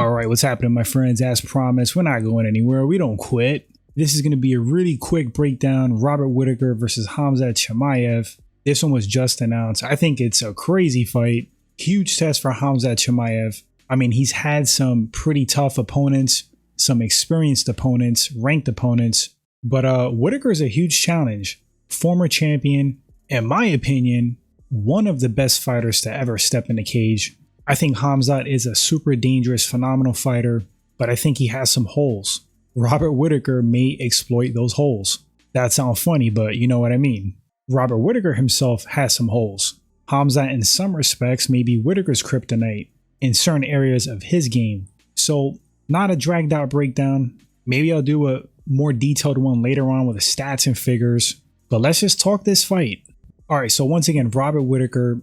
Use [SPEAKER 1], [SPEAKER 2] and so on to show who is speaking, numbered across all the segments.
[SPEAKER 1] All right, what's happening, my friends? As promised, we're not going anywhere. We don't quit. This is going to be a really quick breakdown. Robert Whittaker versus Khamzat Chimaev. This one was just announced. I think it's a crazy fight. Huge test for Khamzat Chimaev. I mean, he's had some pretty tough opponents, some experienced opponents, ranked opponents. But Whittaker is a huge challenge. Former champion, in my opinion, one of the best fighters to ever step in the cage. I think Khamzat is a super dangerous, phenomenal fighter, but I think he has some holes. Robert Whittaker may exploit those holes. That sounds funny, but you know what I mean. Robert Whittaker himself has some holes. Khamzat, in some respects, may be Whittaker's kryptonite in certain areas of his game. So, not a dragged out breakdown. Maybe I'll do a more detailed one later on with the stats and figures. But let's just talk this fight. Alright, so once again, Robert Whittaker,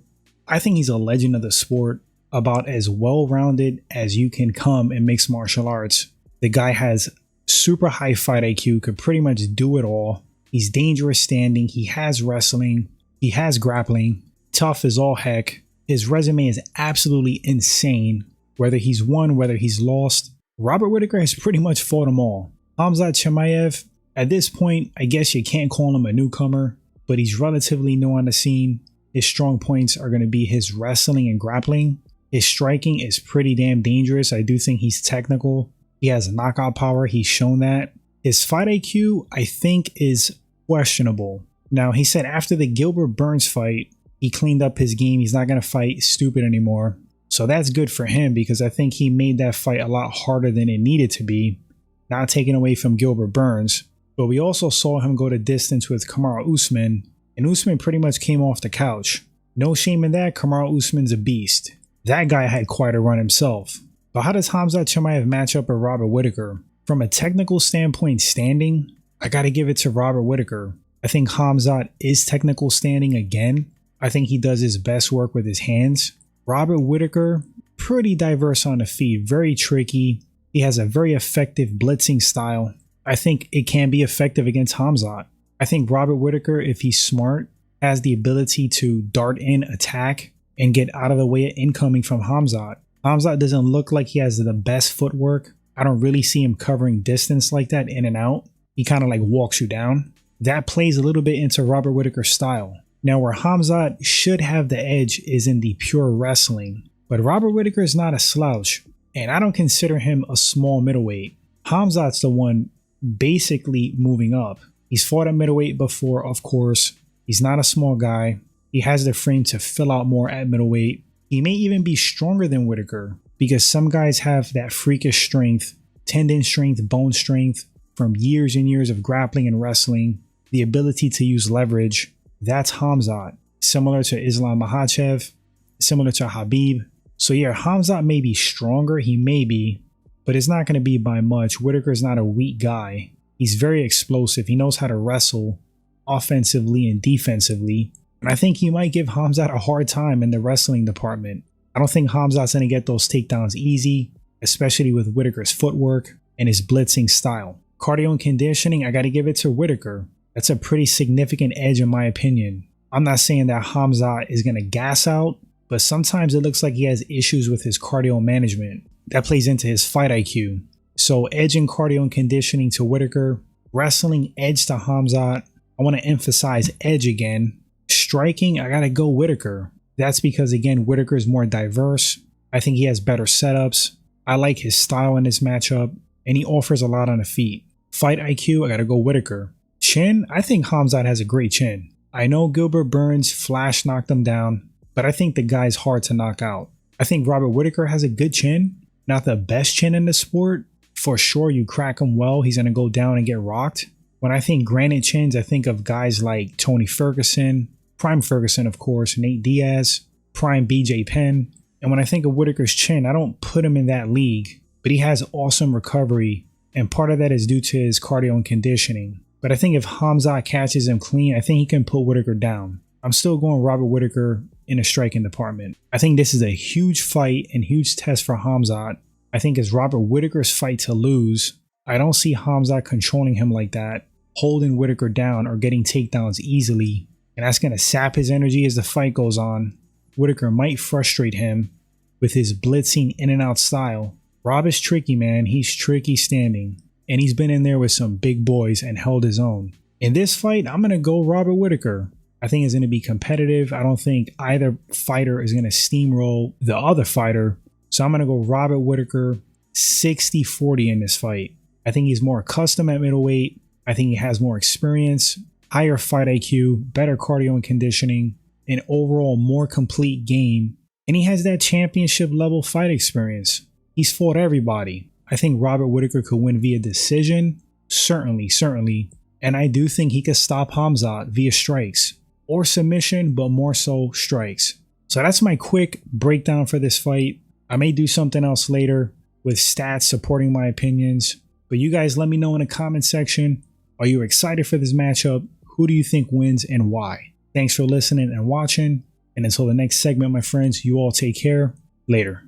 [SPEAKER 1] I think he's a legend of the sport. About as well-rounded as you can come in mixed martial arts. The guy has super high fight IQ, could pretty much do it all. He's dangerous standing, he has wrestling, he has grappling, tough as all heck. His resume is absolutely insane. Whether he's won, whether he's lost, Robert Whittaker has pretty much fought them all. Khamzat Chimaev, at this point, I guess you can't call him a newcomer, but he's relatively new on the scene. His strong points are going to be his wrestling and grappling. His striking is pretty damn dangerous. I do think he's technical. He has knockout power. He's shown that. His fight IQ, I think, is questionable. Now, he said after the Gilbert Burns fight, he cleaned up his game. He's not going to fight stupid anymore. So that's good for him because I think he made that fight a lot harder than it needed to be. Not taken away from Gilbert Burns. But we also saw him go to distance with Kamaru Usman. And Usman pretty much came off the couch. No shame in that. Kamaru Usman's a beast. That guy had quite a run himself. But how does Khamzat Chimaev match up with Robert Whittaker? From a technical standpoint standing, I gotta give it to Robert Whittaker. I think Khamzat is technical standing again. I think he does his best work with his hands. Robert Whittaker, pretty diverse on the feet, very tricky. He has a very effective blitzing style. I think it can be effective against Khamzat. I think Robert Whittaker, if he's smart, has the ability to dart in, attack, and get out of the way of incoming from Khamzat. Khamzat doesn't look like he has the best footwork. I don't really see him covering distance like that in and out. He kind of like walks you down. That plays a little bit into Robert Whittaker's style. Now where Khamzat should have the edge is in the pure wrestling. But Robert Whittaker is not a slouch. And I don't consider him a small middleweight. Khamzat's the one basically moving up. He's fought at middleweight before, of course. He's not a small guy. He has the frame to fill out more at middleweight. He may even be stronger than Whittaker because some guys have that freakish strength, tendon strength, bone strength from years and years of grappling and wrestling, the ability to use leverage. That's Khamzat, similar to Islam Makhachev, similar to Khabib. So yeah, Khamzat may be stronger, he may be, but it's not going to be by much. Whittaker's not a weak guy. He's very explosive. He knows how to wrestle offensively and defensively. And I think he might give Khamzat a hard time in the wrestling department. I don't think Khamzat's going to get those takedowns easy, especially with Whittaker's footwork and his blitzing style. Cardio and conditioning, I got to give it to Whittaker. That's a pretty significant edge in my opinion. I'm not saying that Khamzat is going to gas out, but sometimes it looks like he has issues with his cardio management. That plays into his fight IQ. So edge in cardio and conditioning to Whittaker. Wrestling, edge to Khamzat. I want to emphasize edge again. Striking, I gotta go Whittaker. That's because, again, Whittaker is more diverse. I think he has better setups. I like his style in this matchup, and he offers a lot on the feet. Fight IQ, I gotta go Whittaker. Chin, I think Khamzat has a great chin. I know Gilbert Burns flash knocked him down, but I think the guy's hard to knock out. I think Robert Whittaker has a good chin. Not the best chin in the sport. For sure, you crack him well, he's gonna go down and get rocked. When I think granite chins, I think of guys like Tony Ferguson, Prime Ferguson, of course, Nate Diaz, Prime V.I.P.N. And when I think of Whittaker's chin, I don't put him in that league, but he has awesome recovery, and part of that is due to his cardio and conditioning. But I think if Khamzat catches him clean, I think he can put Whittaker down. I'm still going Robert Whittaker in the striking department. I think this is a huge fight and huge test for Khamzat. I think it's Robert Whittaker's fight to lose. I don't see Khamzat controlling him like that, holding Whittaker down or getting takedowns easily. And that's going to sap his energy as the fight goes on. Whittaker might frustrate him with his blitzing in and out style. Rob is tricky, man. He's tricky standing. And he's been in there with some big boys and held his own. In this fight, I'm going to go Robert Whittaker. I think it's going to be competitive. I don't think either fighter is going to steamroll the other fighter. So I'm going to go Robert Whittaker 60-40 in this fight. I think he's more accustomed at middleweight. I think he has more experience, higher fight IQ, better cardio and conditioning, an overall more complete game. And he has that championship level fight experience. He's fought everybody. I think Robert Whittaker could win via decision. Certainly. And I do think he could stop Khamzat via strikes or submission, but more so strikes. So that's my quick breakdown for this fight. I may do something else later with stats supporting my opinions, but you guys let me know in the comment section. Are you excited for this matchup? Who do you think wins and why? Thanks for listening and watching. And until the next segment, my friends, you all take care. Later.